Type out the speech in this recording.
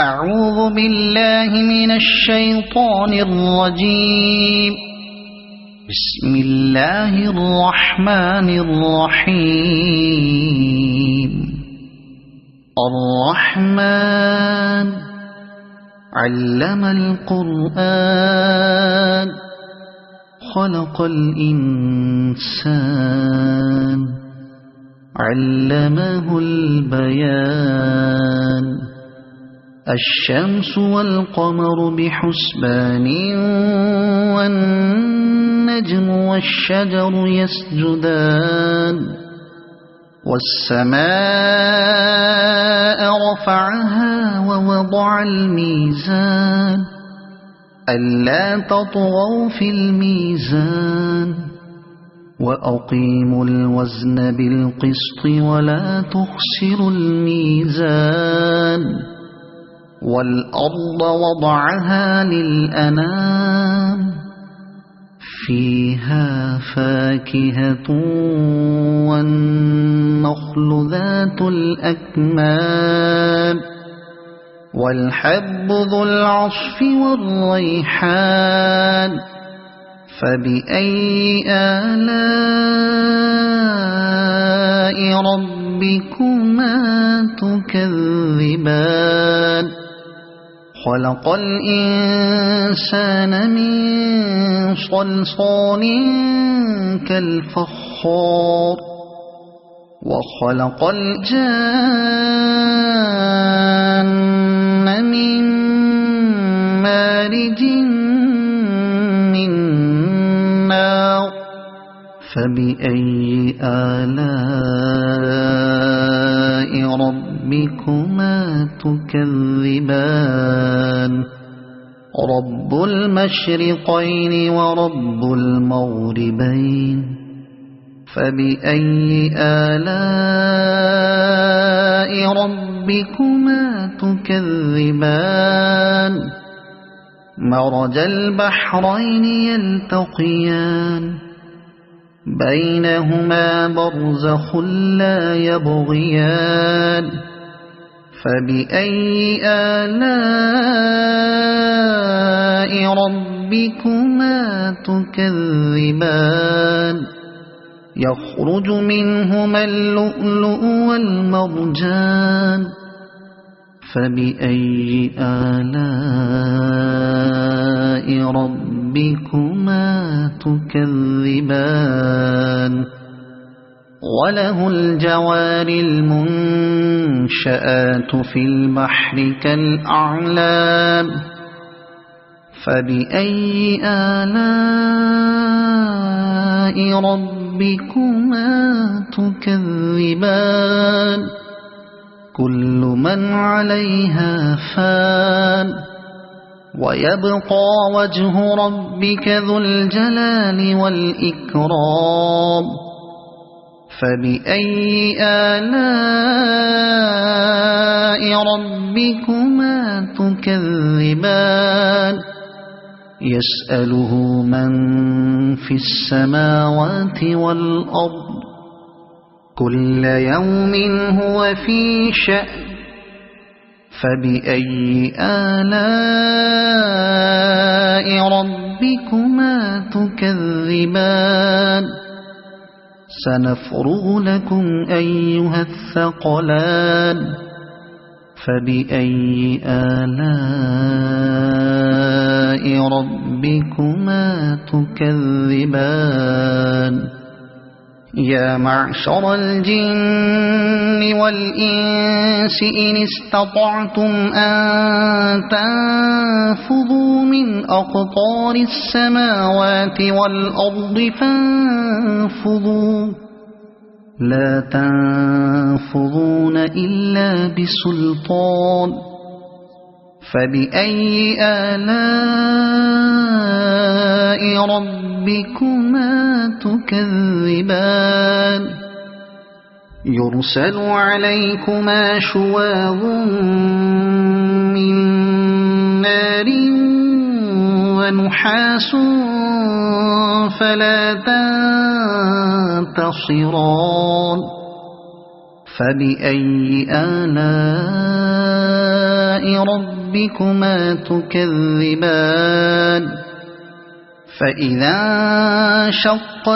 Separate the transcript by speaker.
Speaker 1: أعوذ بالله من الشيطان الرجيم. بسم الله الرحمن الرحيم. الرحمن علم القرآن خلق الإنسان علمه البيان. الشمس والقمر بحسبان والنجم والشجر يسجدان. والسماء رفعها ووضع الميزان ألا تطغوا في الميزان وأقيموا الوزن بالقسط ولا تخسروا الميزان. والأرض وضعها للأنام فيها فاكهة والنخل ذات الأكمام والحب ذو العصف والريحان. فبأي آلاء ربكما تكذبان. خلق الإنسان من صلصال كالفخار وخلق الجان من مارج من نار. فبأي آلاء ربكما تكذبان. رب المشرقين ورب المغربين. فبأي آلاء ربكما تكذبان. مرج البحرين يلتقيان بينهما برزخ لا يبغيان. فبأي آلاء ربكما تكذبان. يخرج منهما اللؤلؤ والمرجان. فبأي آلاء ربكما تكذبان. وله الجوار المنشآت في البحر كالأعلام. فبأي آلاء ربكما تكذبان. كل من عليها فان ويبقى وجه ربك ذو الجلال والإكرام. فبأي آلاء ربكما تكذبان. يسأله من في السماوات والأرض كل يوم هو في شأن. فبأي آلاء ربكما تكذبان. سنفرغ لكم أيها الثقلان. فبأي آلاء ربكما تكذبان. يا معشر الجن والإنس إن استطعتم أن تنفذوا من أقطار السماوات والأرض فانفذوا لا تنفذون إلا بسلطان. فبأي آلاء ربكما تكذبان. يرسل عليكما شواظ من نار ونحاس فلا تنتصران. فبأي آلاء آلاء ربكما تكذبان فإذا انشقت